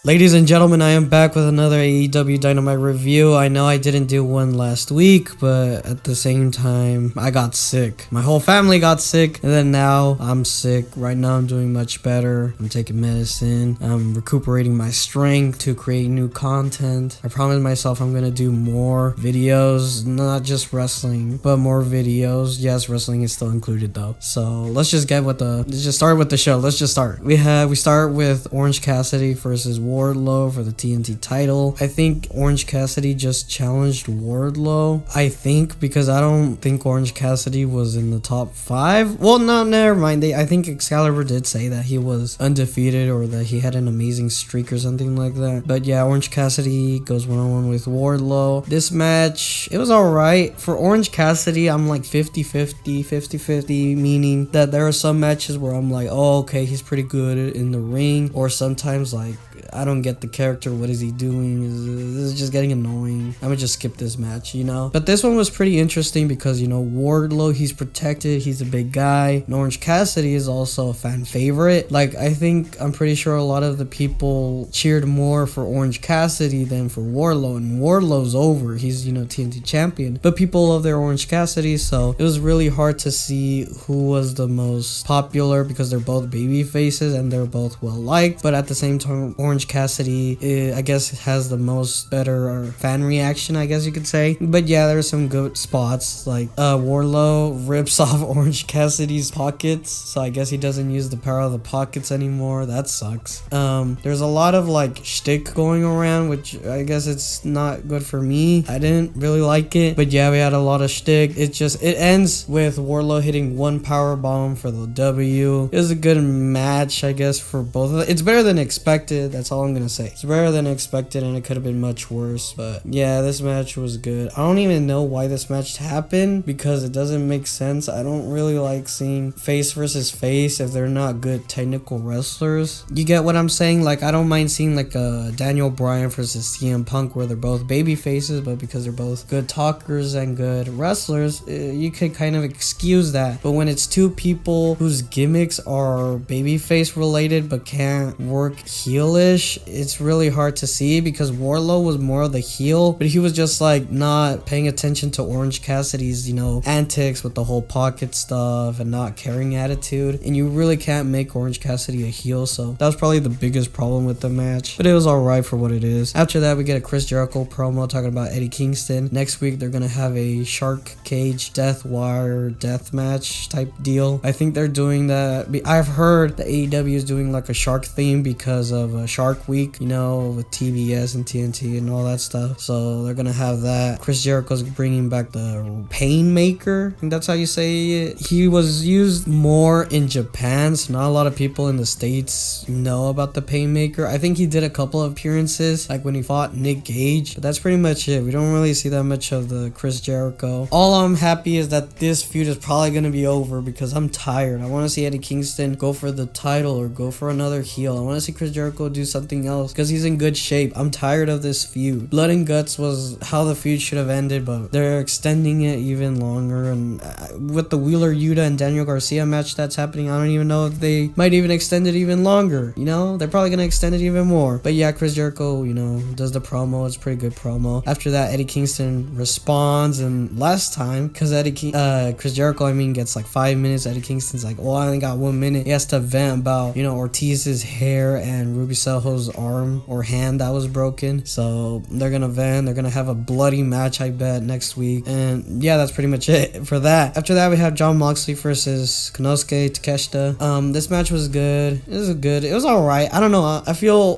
Ladies and gentlemen, I am back with another AEW Dynamite review. I know I didn't do one last week, but at the same time, I got sick. My whole family got sick, and then now I'm sick. Right now, I'm doing much better. I'm taking medicine. I'm recuperating my strength to create new content. I promised myself I'm gonna do more videos, not just wrestling, but more videos. Yes, wrestling is still included though. So let's just start with the show. Let's just start. We start with Orange Cassidy versus Wardlow for the TNT title. I think Orange Cassidy just challenged Wardlow. I think because I don't think Orange Cassidy was in the top 5. Well, no, never mind. I think Excalibur did say that he was undefeated or that he had an amazing streak or something like that. But yeah, Orange Cassidy goes one-on-one with Wardlow. This match, it was alright. For Orange Cassidy, I'm like 50-50, meaning that there are some matches where I'm like, oh, okay, he's pretty good in the ring. Or sometimes like, I don't get the character. What is he doing? This is just getting annoying. I'm gonna just skip this match, you know? But this one was pretty interesting because, you know, Wardlow, he's protected. He's a big guy. And Orange Cassidy is also a fan favorite. Like, I'm pretty sure a lot of the people cheered more for Orange Cassidy than for Wardlow. And Wardlow's over. He's, you know, TNT champion. But people love their Orange Cassidy. So it was really hard to see who was the most popular because they're both baby faces and they're both well liked. But at the same time, Orange Cassidy, I guess, has the most better fan reaction, I guess you could say. But yeah, there's some good spots. Like Wardlow rips off Orange Cassidy's pockets, so I guess he doesn't use the power of the pockets anymore. That sucks. There's a lot of like shtick going around, which I guess it's not good for me. I didn't really like it, but yeah, we had a lot of shtick. It ends with Wardlow hitting one power bomb for the W. It was a good match, I guess, for both of them. It's better than expected. That's all I'm gonna say. It's better than expected, and it could have been much worse. But yeah, this match was good. I don't even know why this match happened because it doesn't make sense. I don't really like seeing face versus face if they're not good technical wrestlers. You get what I'm saying? Like, I don't mind seeing like a Daniel Bryan versus CM Punk where they're both baby faces, but because they're both good talkers and good wrestlers, you could kind of excuse that. But when it's two people whose gimmicks are babyface related but can't work heelish, it's really hard to see because Wardlow was more of the heel, but he was just like not paying attention to Orange Cassidy's, you know, antics with the whole pocket stuff and not caring attitude, and you really can't make Orange Cassidy a heel. So that was probably the biggest problem with the match, but it was alright for what it is. After that, we get a Chris Jericho promo talking about Eddie Kingston. Next week they're gonna have a shark cage death wire death match type deal. I think they're doing that. I've heard the AEW is doing like a shark theme because of Shark Week, you know, with TBS and TNT and all that stuff. So they're gonna have that. Chris Jericho's bringing back the Painmaker. I think that's how you say it. He was used more in Japan, so not a lot of people in the States know about the Painmaker. I think he did a couple of appearances, like when he fought Nick Gage, but that's pretty much it. We don't really see that much of the Chris Jericho. All I'm happy is that this feud is probably gonna be over because I'm tired. I want to see Eddie Kingston go for the title or go for another heel. I want to see Chris Jericho do something else because he's in good shape. I'm tired of this feud. Blood and Guts was how the feud should have ended, but they're extending it even longer. And with the Wheeler Yuta and Daniel Garcia match that's happening, I don't even know if they might even extend it even longer. You know, they're probably gonna extend it even more. But yeah, Chris Jericho, you know, does the promo. It's a pretty good promo. After that, Eddie Kingston responds, and last time, because Chris Jericho, gets like 5 minutes. Eddie Kingston's like, oh, I only got 1 minute. He has to vent about, you know, Ortiz's hair and Ruby Soho's arm or hand that was broken. So they're gonna vent. They're gonna have a bloody match, I bet, next week. And yeah, that's pretty much it for that. After that, we have Jon Moxley versus Konosuke Takeshita. This match was good. It was alright. I don't know.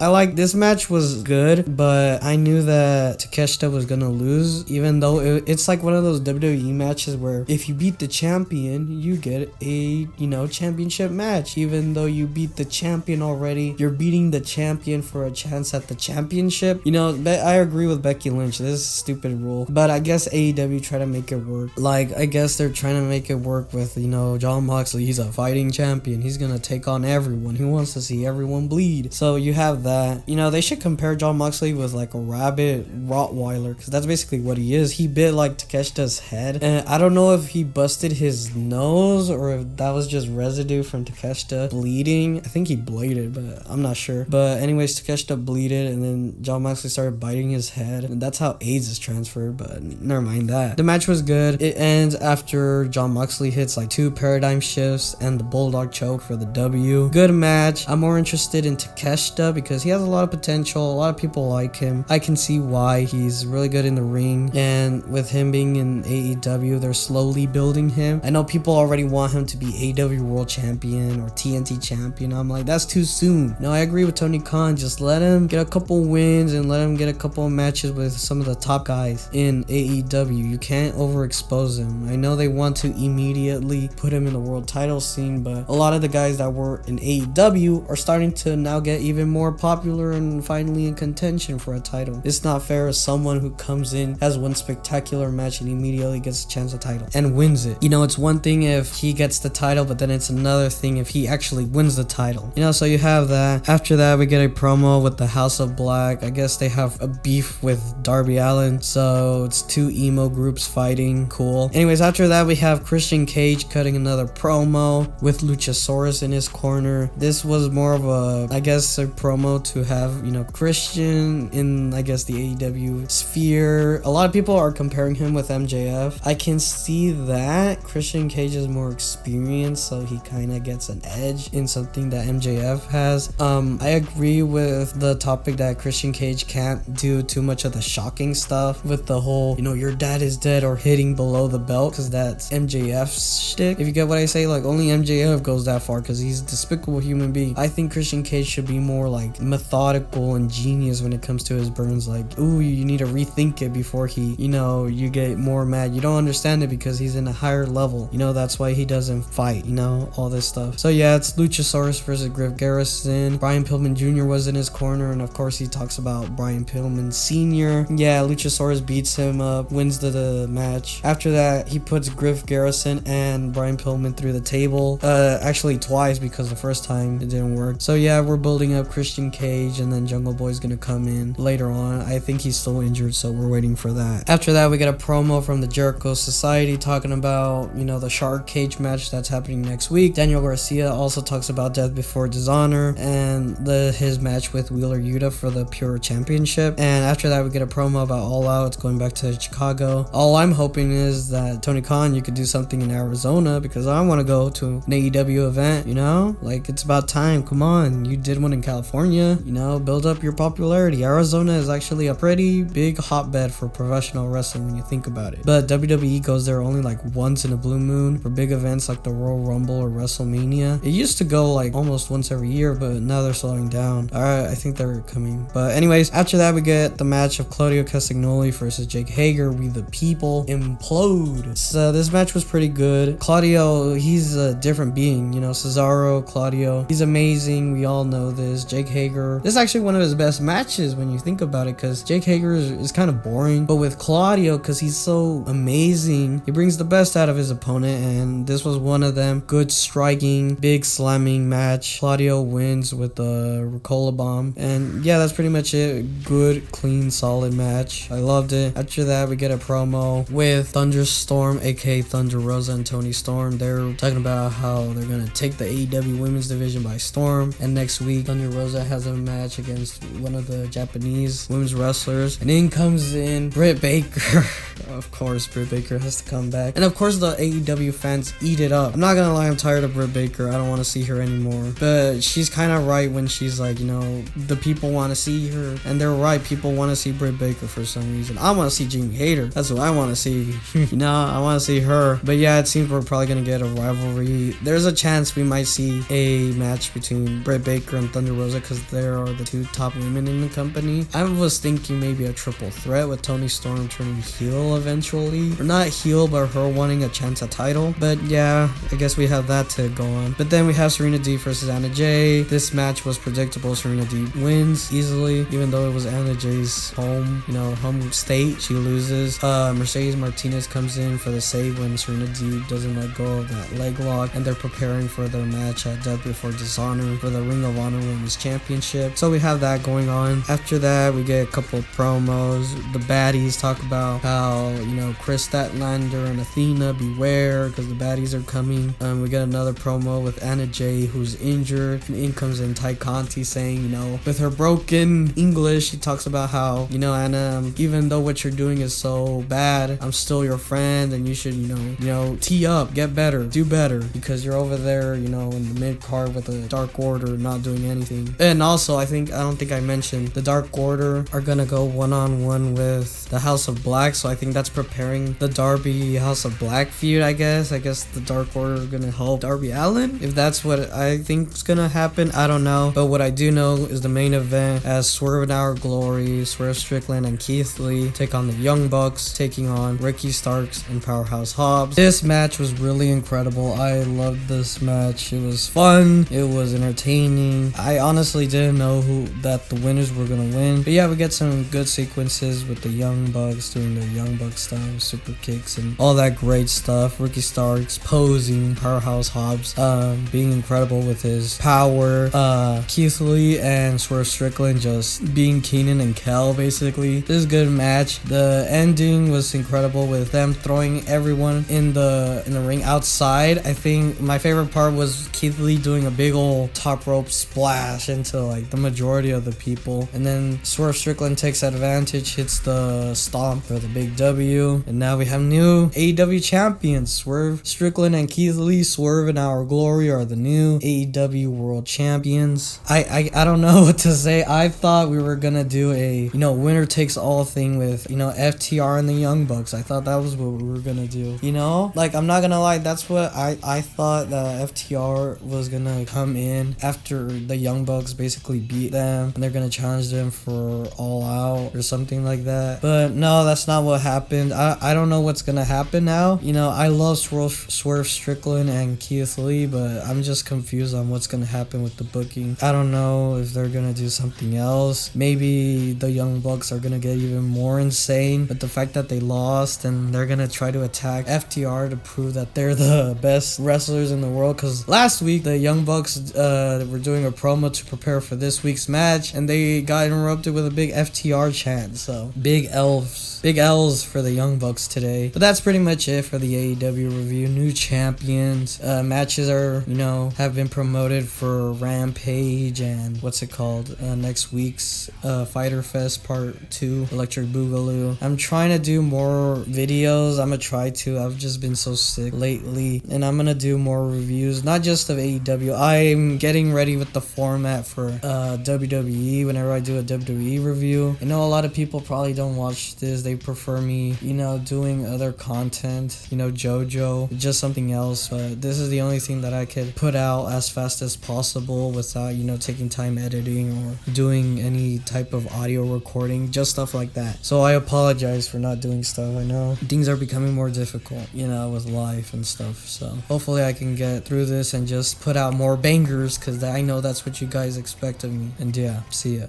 I like this match was good, but I knew that Takeshita was gonna lose, even though it's like one of those WWE matches where if you beat the champion, you get a, you know, championship match. Even though you beat the champion already, you're beating the champion for a chance at the championship. You know, I agree with Becky Lynch. This is a stupid rule, but I guess AEW try to make it work. Like, I guess they're trying to make it work with, you know, Jon Moxley. He's a fighting champion. He's gonna take on everyone. He wants to see everyone bleed. So you have that. You know, they should compare Jon Moxley with like a rabid Rottweiler, because that's basically what he is. He bit like Takeshita's head, and I don't know if he busted his nose or if that was just residue from Takeshita bleeding. I think he bladed, but I'm not sure. But But anyways, Takeshita bleeded, and then John Moxley started biting his head, and that's how AIDS is transferred, but never mind that. The match was good. It ends after John Moxley hits like 2 paradigm shifts and the Bulldog choke for the W. Good match. I'm more interested in Takeshita because he has a lot of potential. A lot of people like him. I can see why. He's really good in the ring, and with him being in AEW, they're slowly building him. I know people already want him to be AEW World Champion or TNT Champion. I'm like, that's too soon. No, I agree with Tony Khan. Just let him get a couple wins and let him get a couple of matches with some of the top guys in AEW. You can't overexpose him. I know they want to immediately put him in the world title scene, but a lot of the guys that were in AEW are starting to now get even more popular and finally in contention for a title. It's not fair as someone who comes in, has one spectacular match and immediately gets a chance at title and wins it. You know, it's one thing if he gets the title, but then it's another thing if he actually wins the title. You know, so you have that. After that, we get a promo with the House of Black. I guess they have a beef with Darby Allin, so it's 2 emo groups fighting. Cool. Anyways, after that, we have Christian Cage cutting another promo with Luchasaurus in his corner. This was more of a, I guess, a promo to have, you know, Christian in, I guess, the AEW sphere. A lot of people are comparing him with MJF. I can see that Christian Cage is more experienced, so he kind of gets an edge in something that MJF has. I agree with the topic that Christian Cage can't do too much of the shocking stuff with the whole, you know, your dad is dead or hitting below the belt, because that's MJF's shtick. If you get what I say, like only MJF goes that far because he's a despicable human being. I think Christian Cage should be more like methodical and genius when it comes to his burns. Like, ooh, you need to rethink it before he, you know, you get more mad. You don't understand it because he's in a higher level. You know, that's why he doesn't fight, you know, all this stuff. So yeah, it's Luchasaurus versus Griff Garrison. Brian Pillman Jr. was in his corner, and of course he talks about Brian Pillman Sr. Yeah, Luchasaurus beats him up, wins the match. After that, he puts Griff Garrison and Brian Pillman through the table. Actually twice, because the first time it didn't work. So yeah, we're building up Christian Cage, and then Jungle Boy's gonna come in later on. I think he's still injured, so we're waiting for that. After that, we get a promo from the Jericho Society talking about, you know, the Shark Cage match that's happening next week. Daniel Garcia also talks about Death Before Dishonor and his match with Wheeler Yuta for the Pure Championship. And after that, we get a promo about All Out. It's going back to Chicago. All I'm hoping is that Tony Khan, you could do something in Arizona, because I want to go to an AEW event, you know? Like, it's about time. Come on. You did one in California, you know? Build up your popularity. Arizona is actually a pretty big hotbed for professional wrestling when you think about it. But WWE goes there only like once in a blue moon for big events like the Royal Rumble or WrestleMania. It used to go like almost once every year, but now they're slowing down. Alright, I think they're coming. But anyways, after that, we get the match of Claudio Castagnoli versus Jake Hager. We the People implode. So this match was pretty good. Claudio, he's a different being, you know. Cesaro, Claudio, he's amazing. We all know this. Jake Hager, this is actually one of his best matches when you think about it, because Jake Hager is kind of boring, but with Claudio, because he's so amazing, he brings the best out of his opponent, and this was one of them. Good striking, big slamming match. Claudio wins with the Ricola Bomb, and yeah, that's pretty much it. Good, clean, solid match. I loved it. After that, we get a promo with Thunderstorm, aka Thunder Rosa and Tony Storm. They're talking about how they're gonna take the AEW women's division by storm, and next week Thunder Rosa has a match against one of the Japanese women's wrestlers, and in comes in Britt Baker. Of course, Britt Baker has to come back, and of course the AEW fans eat it up. I'm not gonna lie, I'm tired of Britt Baker. I don't want to see her anymore, but she's kind of right when she's like, you know, the people want to see her, and they're right. People want to see Britt Baker for some reason. I want to see Jamie Hayter. That's what I want to see. You know, I want to see her. But yeah, it seems we're probably gonna get a rivalry. There's a chance we might see a match between Britt Baker and Thunder Rosa, because they are the 2 top women in the company. I was thinking maybe a triple threat with Tony Storm turning heel eventually, or not heel, but her wanting a chance at title. But yeah, I guess we have that to go on. But then we have Serena Deeb versus Anna Jay. This match was predictable. Serena Deeb wins easily, even though it was Anna Jay's home, you know, home state. She loses. Mercedes Martinez comes in for the save when Serena Deeb doesn't let go of that leg lock, and they're preparing for their match at Death Before Dishonor for the Ring of Honor Women's Championship. So we have that going on. After that, we get a couple of promos. The baddies talk about how how, Chris Statlander and Athena beware because the baddies are coming. We get another promo with Anna Jay, who's injured, and in comes in Ty Conti saying, with her broken English, she talks about how, Anna, even though what you're doing is so bad, I'm still your friend, and you should, tee up, get better, do better, because you're over there, in the mid card with the Dark Order not doing anything. And also, I don't think I mentioned the Dark Order are gonna go one-on-one with the House of Black, so I think that's preparing the Darby House of Black feud. I guess the Dark Order are gonna help Darby Allin, if that's what I think is gonna happen. I don't know, but what I do know is the main event as Swerve and Our Glory, Swerve Strickland and Keith Lee take on the Young Bucks, taking on Ricky Starks and Powerhouse Hobbs. This match was really incredible. I loved this match. It was fun, it was entertaining. I honestly didn't know that the winners were gonna win, but yeah, we get some good sequences with the Young Bucks doing their Young Buck style, super kicks and all that great stuff. Ricky Starks posing, Powerhouse Hobbs being incredible with his power, Keith Lee and Swerve Strickland just being Keenan and Kel basically. This is a good match. The ending was incredible with them throwing everyone in the ring outside. I think my favorite part was Keith Lee doing a big old top rope splash into like the majority of the people, and then Swerve Strickland takes advantage, hits the stomp for the big W, and now we have new AEW champions. Swerve Strickland and Keith Lee, Swerve and Our Glory are the new AEW world champions. I don't know what to say. I thought we were gonna do a winner takes all thing with FTR and the Young Bucks. I thought that was what we were gonna do. Like, I'm not gonna lie, that's what I thought that FTR was gonna come in after the Young Bucks basically beat them, and they're gonna challenge them for All Out or something like that. But no, that's not what happened. I don't know what's gonna happen now. I love Swerve Strickland and Keith Lee, but I'm just confused on what's gonna happen with the booking. I don't know if they're gonna do something else. Maybe the Young Bucks are gonna get even more insane, but the fact that they lost and they're gonna try to attack FTR to prove that they're the best wrestlers in the world, because last week the Young Bucks were doing a promo to prepare for this week's match, and they got interrupted with a big FTR chant. So big L's for the Young Bucks today. But that's pretty much it for the AEW review. New champions, matches are have been promoted for Rampage and next week's Fyter Fest Part 2, Electric Boogaloo. I'm trying to do more videos. I've just been so sick lately, and I'm gonna do more reviews, not just of AEW. I'm getting ready with the format for WWE. Whenever I do a WWE review, I know a lot of people probably don't watch this. They prefer me doing other content, JoJo, just something else. But this is the only thing that I could put out as fast as possible without taking time editing or doing any type of audio recording, just stuff like that. So I apologize for not doing stuff. I know things are becoming more difficult, with life and stuff. So hopefully I can get through this and just put out more bangers, because I know that's what you guys expect of me. And yeah, see ya.